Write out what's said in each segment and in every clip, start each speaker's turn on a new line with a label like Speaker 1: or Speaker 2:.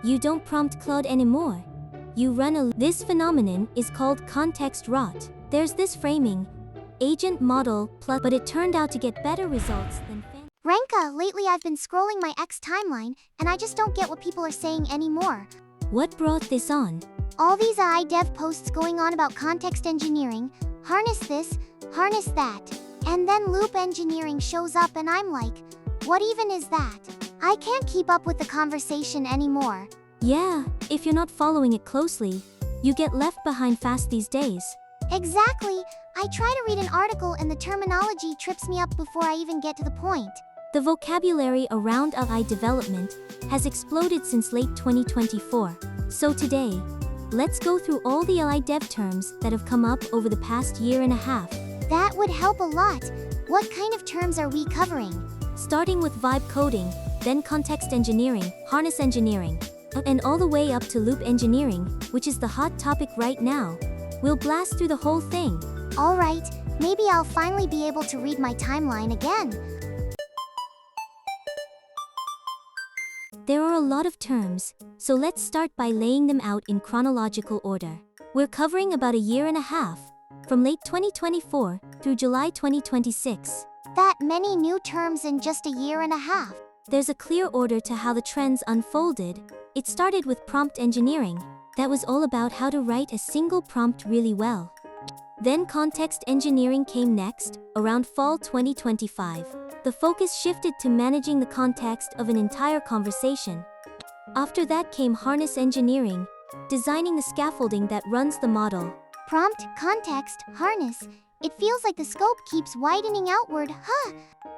Speaker 1: You don't prompt Claude anymore. You run a This phenomenon is called context rot. There's this framing, agent model plus, but it turned out to get better results than
Speaker 2: Renka, lately I've been scrolling my X timeline, and I just don't get what people are saying anymore.
Speaker 1: What brought this on?
Speaker 2: All these AI dev posts going on about context engineering, harness this, harness that. And then loop engineering shows up and I'm like, what even is that? I can't keep up with the conversation anymore.
Speaker 1: Yeah, if you're not following it closely, you get left behind fast these days.
Speaker 2: Exactly. I try to read an article and the terminology trips me up before I even get to the point.
Speaker 1: The vocabulary around AI development has exploded since late 2024. So today, let's go through all the AI dev terms that have come up over the past year and a half.
Speaker 2: That would help a lot. What kind of terms are we covering?
Speaker 1: Starting with vibe coding, then context engineering, harness engineering, and all the way up to loop engineering, which is the hot topic right now. We'll blast through the whole thing.
Speaker 2: Alright, maybe I'll finally be able to read my timeline again.
Speaker 1: There are a lot of terms, so let's start by laying them out in chronological order. We're covering about a year and a half, from late 2024 through July 2026.
Speaker 2: That many new terms in just a year and a half.
Speaker 1: There's a clear order to how the trends unfolded. It started with prompt engineering. That was all about how to write a single prompt really well. Then context engineering came next, around fall 2025. The focus shifted to managing the context of an entire conversation. After that came harness engineering, designing the scaffolding that runs the model.
Speaker 2: Prompt, context, harness. It feels like the scope keeps widening outward, huh?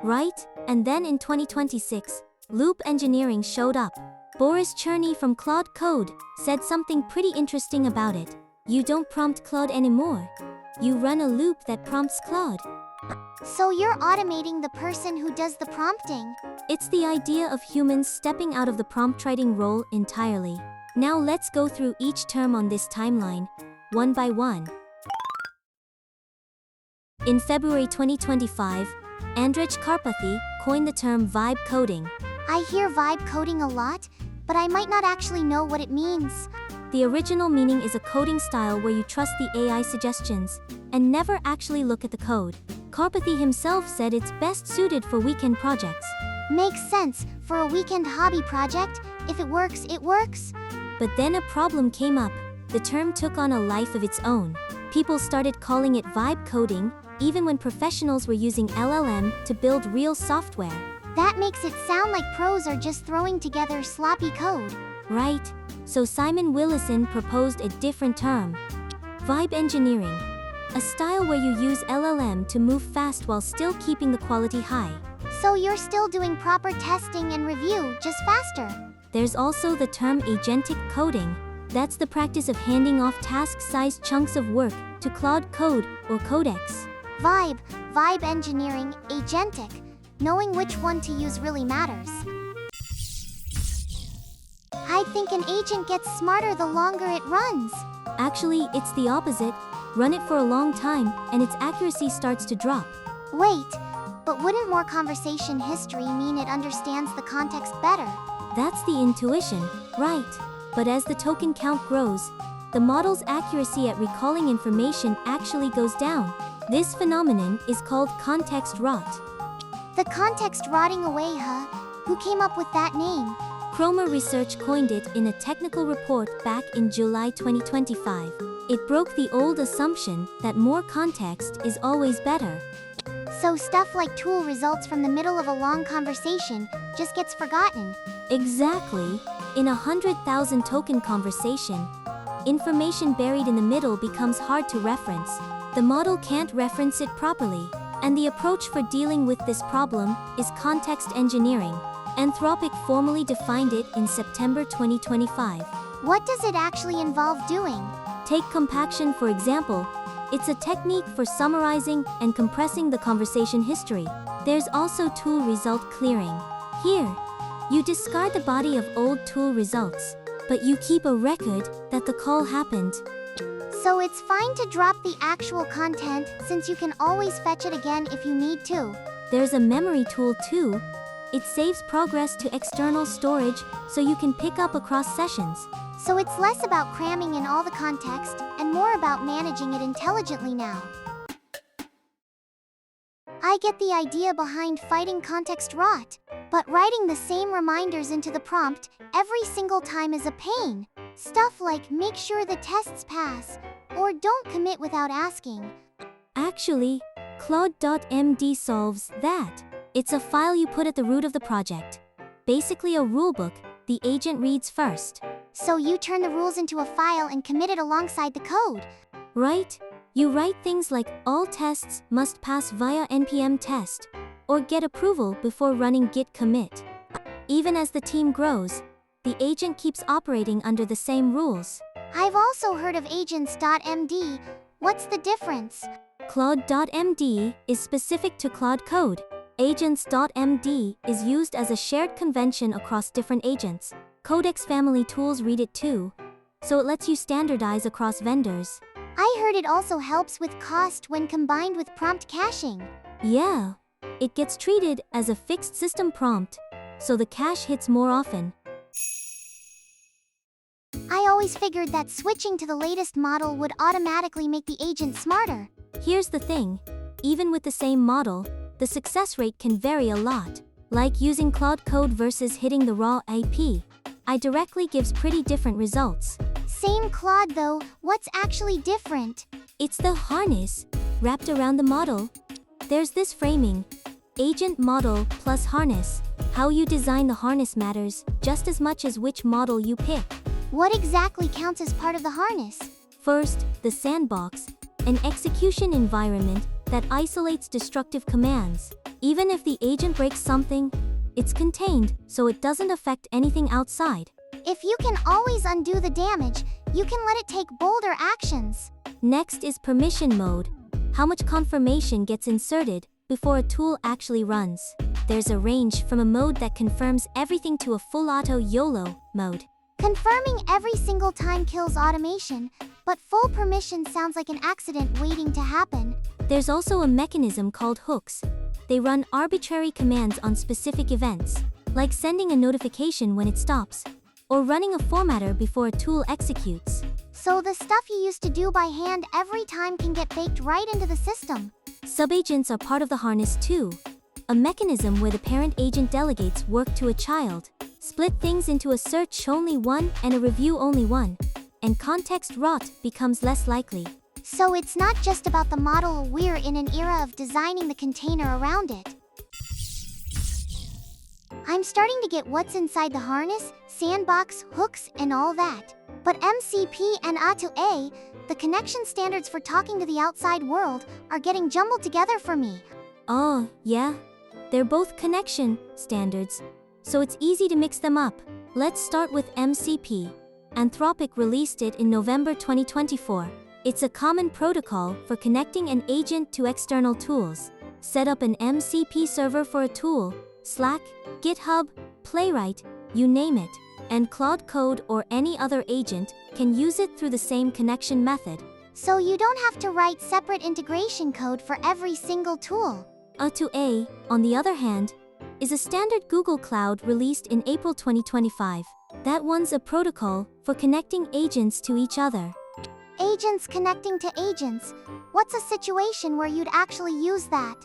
Speaker 1: Right? And then in 2026, loop engineering showed up. Boris Cherny from Claude Code said something pretty interesting about it. You don't prompt Claude anymore. You run a loop that prompts Claude.
Speaker 2: So you're automating the person who does the prompting?
Speaker 1: It's the idea of humans stepping out of the prompt writing role entirely. Now let's go through each term on this timeline, one by one. In February 2025, Andrej Karpathy coined the term vibe coding.
Speaker 2: I hear vibe coding a lot, but I might not actually know what it means.
Speaker 1: The original meaning is a coding style where you trust the AI suggestions and never actually look at the code. Karpathy himself said it's best suited for weekend projects.
Speaker 2: Makes sense. For a weekend hobby project, if it works, it works.
Speaker 1: But then a problem came up. The term took on a life of its own. People started calling it vibe coding, even when professionals were using LLM to build real software.
Speaker 2: That makes it sound like pros are just throwing together sloppy code.
Speaker 1: Right. So Simon Willison proposed a different term. Vibe engineering. A style where you use LLM to move fast while still keeping the quality high.
Speaker 2: So you're still doing proper testing and review, just faster.
Speaker 1: There's also the term agentic coding. That's the practice of handing off task-sized chunks of work to Claude Code or Codex.
Speaker 2: Vibe engineering, agentic. Knowing which one to use really matters. I think an agent gets smarter the longer it runs.
Speaker 1: Actually, it's the opposite. Run it for a long time, and its accuracy starts to drop.
Speaker 2: Wait, but wouldn't more conversation history mean it understands the context better?
Speaker 1: That's the intuition, right? But as the token count grows, the model's accuracy at recalling information actually goes down. This phenomenon is called context rot.
Speaker 2: The context rotting away, huh? Who came up with that name?
Speaker 1: Chroma Research coined it in a technical report back in July 2025. It broke the old assumption that more context is always better.
Speaker 2: So stuff like tool results from the middle of a long conversation just gets forgotten.
Speaker 1: Exactly. In a 100,000 token conversation, information buried in the middle becomes hard to reference. The model can't reference it properly. And the approach for dealing with this problem is context engineering. Anthropic formally defined it in September 2025.
Speaker 2: What does it actually involve doing?
Speaker 1: Take compaction, for example. It's a technique for summarizing and compressing the conversation history. There's also tool result clearing. Here, you discard the body of old tool results, but you keep a record that the call happened.
Speaker 2: So it's fine to drop the actual content since you can always fetch it again if you need to.
Speaker 1: There's a memory tool too. It saves progress to external storage so you can pick up across sessions.
Speaker 2: So it's less about cramming in all the context and more about managing it intelligently now. I get the idea behind fighting context rot, but writing the same reminders into the prompt every single time is a pain. Stuff like make sure the tests pass, or don't commit without asking.
Speaker 1: Actually, CLAUDE.md solves that. It's a file you put at the root of the project. Basically a rulebook the agent reads first.
Speaker 2: So you turn the rules into a file and commit it alongside the code.
Speaker 1: Right? You write things like all tests must pass via npm test, or get approval before running git commit. Even as the team grows, the agent keeps operating under the same rules.
Speaker 2: I've also heard of AGENTS.md. What's the difference?
Speaker 1: CLAUDE.md is specific to Claude Code. AGENTS.md is used as a shared convention across different agents. Codex family tools read it too, so it lets you standardize across vendors.
Speaker 2: I heard it also helps with cost when combined with prompt caching.
Speaker 1: Yeah, it gets treated as a fixed system prompt, so the cache hits more often.
Speaker 2: I always figured that switching to the latest model would automatically make the agent smarter.
Speaker 1: Here's the thing, even with the same model, the success rate can vary a lot. Like using Claude Code versus hitting the raw IP. directly gives pretty different results.
Speaker 2: Same Claude though, what's actually different?
Speaker 1: It's the harness wrapped around the model. There's this framing, agent model plus harness. How you design the harness matters just as much as which model you pick.
Speaker 2: What exactly counts as part of the harness?
Speaker 1: First, the sandbox, an execution environment that isolates destructive commands. Even if the agent breaks something, it's contained, so it doesn't affect anything outside.
Speaker 2: If you can always undo the damage, you can let it take bolder actions.
Speaker 1: Next is permission mode. How much confirmation gets inserted before a tool actually runs. There's a range from a mode that confirms everything to a full auto YOLO mode.
Speaker 2: Confirming every single time kills automation, but full permission sounds like an accident waiting to happen.
Speaker 1: There's also a mechanism called hooks. They run arbitrary commands on specific events, like sending a notification when it stops, or running a formatter before a tool executes.
Speaker 2: So the stuff you used to do by hand every time can get baked right into the system.
Speaker 1: Subagents are part of the harness too, a mechanism where the parent agent delegates work to a child, split things into a search only one and a review only one, and context rot becomes less likely.
Speaker 2: So it's not just about the model, we're in an era of designing the container around it. I'm starting to get what's inside the harness, sandbox, hooks, and all that. But MCP and A2A, the connection standards for talking to the outside world, are getting jumbled together for me.
Speaker 1: Oh, yeah? They're both connection standards, so it's easy to mix them up. Let's start with MCP. Anthropic released it in November 2024. It's a common protocol for connecting an agent to external tools. Set up an MCP server for a tool, Slack, GitHub, Playwright, you name it, and Claude Code or any other agent can use it through the same connection method.
Speaker 2: So you don't have to write separate integration code for every single tool.
Speaker 1: A2A, on the other hand, is a standard Google Cloud released in April 2025. That one's a protocol for connecting agents to each other.
Speaker 2: Agents connecting to agents. What's a situation where you'd actually use that?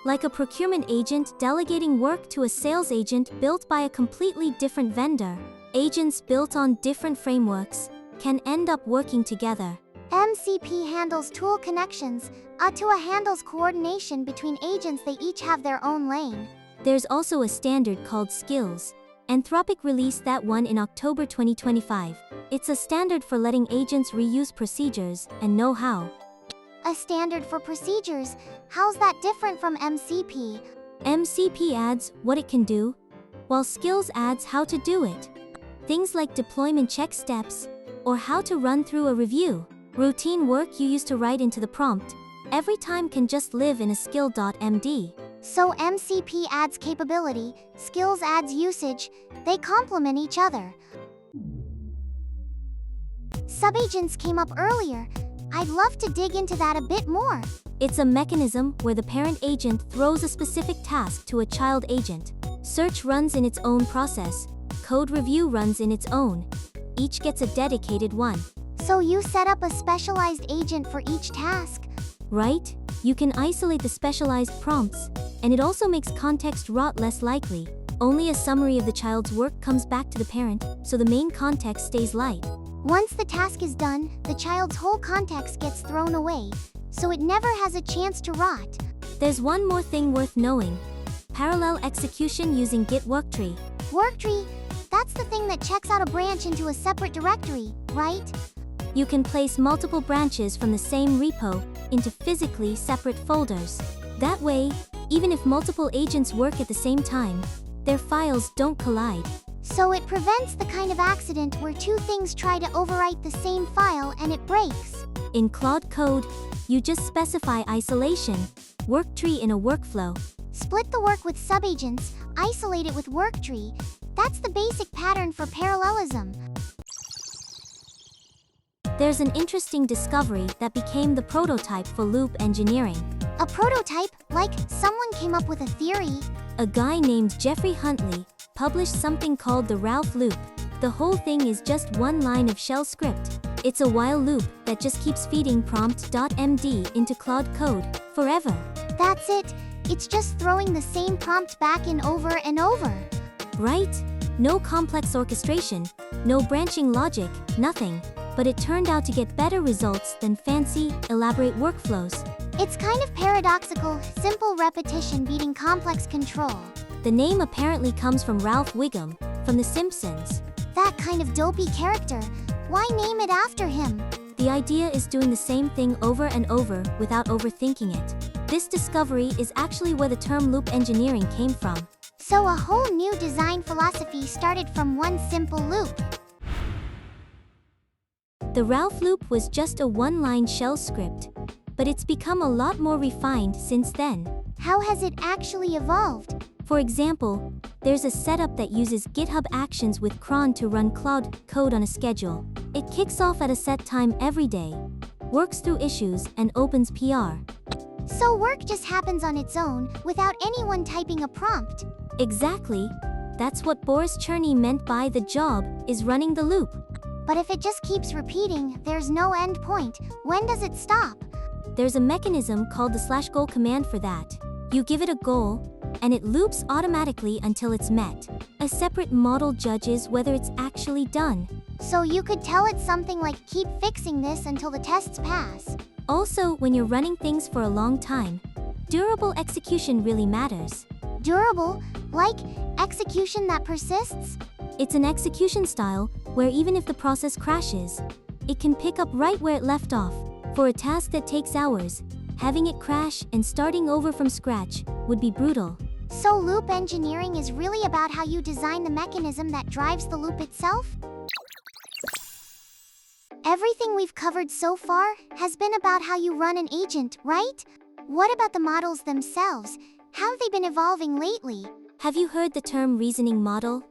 Speaker 1: Like a procurement agent delegating work to a sales agent built by a completely different vendor. Agents built on different frameworks can end up working together.
Speaker 2: MCP handles tool connections, A2A handles coordination between agents, they each have their own lane.
Speaker 1: There's also a standard called Skills. Anthropic released that one in October 2025. It's a standard for letting agents reuse procedures and know-how.
Speaker 2: A standard for procedures? How's that different from MCP?
Speaker 1: MCP adds what it can do, while Skills adds how to do it. Things like deployment check steps, or how to run through a review. Routine work you used to write into the prompt every time can just live in a skill.md.
Speaker 2: So MCP adds capability, Skills adds usage, they complement each other. Subagents came up earlier. I'd love to dig into that a bit more.
Speaker 1: It's a mechanism where the parent agent throws a specific task to a child agent. Search runs in its own process. Code review runs in its own. Each gets a dedicated one.
Speaker 2: So you set up a specialized agent for each task?
Speaker 1: Right? You can isolate the specialized prompts, and it also makes context rot less likely. Only a summary of the child's work comes back to the parent, so the main context stays light.
Speaker 2: Once the task is done, the child's whole context gets thrown away, so it never has a chance to rot.
Speaker 1: There's one more thing worth knowing. Parallel execution using Git Worktree.
Speaker 2: Worktree, that's the thing that checks out a branch into a separate directory, right?
Speaker 1: You can place multiple branches from the same repo into physically separate folders. That way, even if multiple agents work at the same time, their files don't collide.
Speaker 2: So it prevents the kind of accident where two things try to overwrite the same file and it breaks.
Speaker 1: In Claude Code, you just specify isolation, Worktree in a workflow.
Speaker 2: Split the work with subagents, isolate it with Worktree. That's the basic pattern for parallelism.
Speaker 1: There's an interesting discovery that became the prototype for loop engineering.
Speaker 2: A prototype, like someone came up with a theory.
Speaker 1: A guy named Jeffrey Huntley published something called the Ralph loop. The whole thing is just one line of shell script. It's a while loop that just keeps feeding prompt.md into Claude Code forever.
Speaker 2: That's it. It's just throwing the same prompt back in over and over.
Speaker 1: Right? No complex orchestration, no branching logic, nothing. But it turned out to get better results than fancy, elaborate workflows.
Speaker 2: It's kind of paradoxical, simple repetition beating complex control.
Speaker 1: The name apparently comes from Ralph Wiggum, from The Simpsons.
Speaker 2: That kind of dopey character. Why name it after him?
Speaker 1: The idea is doing the same thing over and over without overthinking it. This discovery is actually where the term loop engineering came from.
Speaker 2: So a whole new design philosophy started from one simple loop.
Speaker 1: The Ralph loop was just a one-line shell script, but it's become a lot more refined since then.
Speaker 2: How has it actually evolved?
Speaker 1: For example, there's a setup that uses GitHub Actions with cron to run Claude Code on a schedule. It kicks off at a set time every day, works through issues, and opens PR.
Speaker 2: So work just happens on its own, without anyone typing a prompt.
Speaker 1: Exactly. That's what Boris Cherny meant by the job is running the loop.
Speaker 2: But if it just keeps repeating, there's no end point. When does it stop?
Speaker 1: There's a mechanism called the /goal command for that. You give it a goal, and it loops automatically until it's met. A separate model judges whether it's actually done.
Speaker 2: So you could tell it something like, keep fixing this until the tests pass.
Speaker 1: Also, when you're running things for a long time, durable execution really matters.
Speaker 2: Durable? Like execution that persists?
Speaker 1: It's an execution style where even if the process crashes, it can pick up right where it left off. For a task that takes hours, having it crash and starting over from scratch would be brutal.
Speaker 2: So loop engineering is really about how you design the mechanism that drives the loop itself? Everything we've covered so far has been about how you run an agent, right? What about the models themselves? How have they been evolving lately?
Speaker 1: Have you heard the term reasoning model?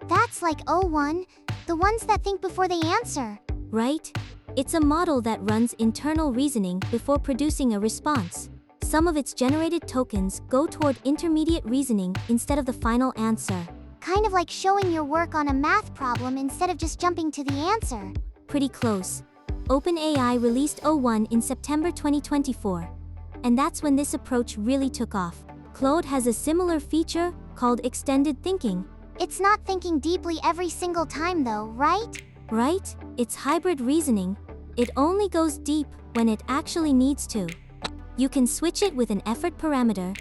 Speaker 2: That's like O1, the ones that think before they answer.
Speaker 1: Right? It's a model that runs internal reasoning before producing a response. Some of its generated tokens go toward intermediate reasoning instead of the final answer.
Speaker 2: Kind of like showing your work on a math problem instead of just jumping to the answer.
Speaker 1: Pretty close. OpenAI released O1 in September 2024. And that's when this approach really took off. Claude has a similar feature called extended thinking.
Speaker 2: It's not thinking deeply every single time though, right?
Speaker 1: Right? It's hybrid reasoning. It only goes deep when it actually needs to. You can switch it with an effort parameter,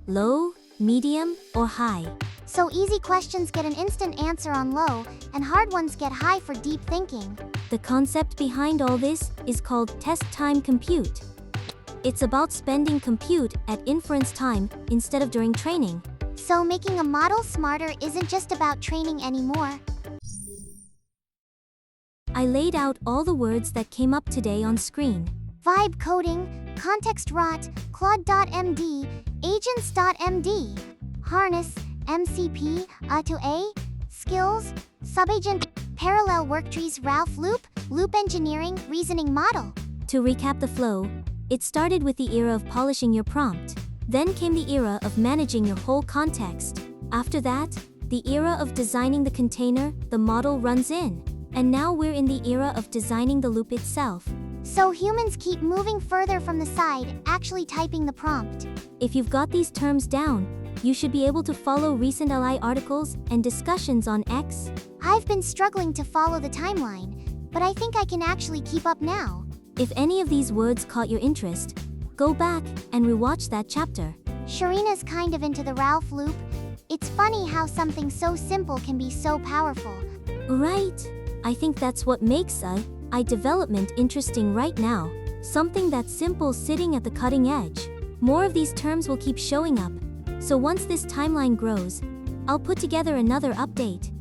Speaker 1: low, medium, or high.
Speaker 2: So easy questions get an instant answer on low, and hard ones get high for deep thinking.
Speaker 1: The concept behind all this is called test time compute. It's about spending compute at inference time instead of during training.
Speaker 2: So making a model smarter isn't just about training anymore.
Speaker 1: I laid out all the words that came up today on screen.
Speaker 2: Vibe coding, context rot, CLAUDE.md, AGENTS.md, harness, MCP, A2A, skills, Subagent, parallel worktrees, Ralph loop, loop engineering, reasoning model.
Speaker 1: To recap the flow, it started with the era of polishing your prompt. Then came the era of managing your whole context. After that, the era of designing the container, the model runs in. And now we're in the era of designing the loop itself.
Speaker 2: So humans keep moving further from the side, actually typing the prompt.
Speaker 1: If you've got these terms down, you should be able to follow recent LI articles and discussions on X.
Speaker 2: I've been struggling to follow the timeline, but I think I can actually keep up now.
Speaker 1: If any of these words caught your interest, go back and rewatch that chapter.
Speaker 2: Sharina's kind of into the Ralph loop. It's funny how something so simple can be so powerful.
Speaker 1: Right. I think that's what makes AI development interesting right now. Something that's simple sitting at the cutting edge. More of these terms will keep showing up. So once this timeline grows, I'll put together another update.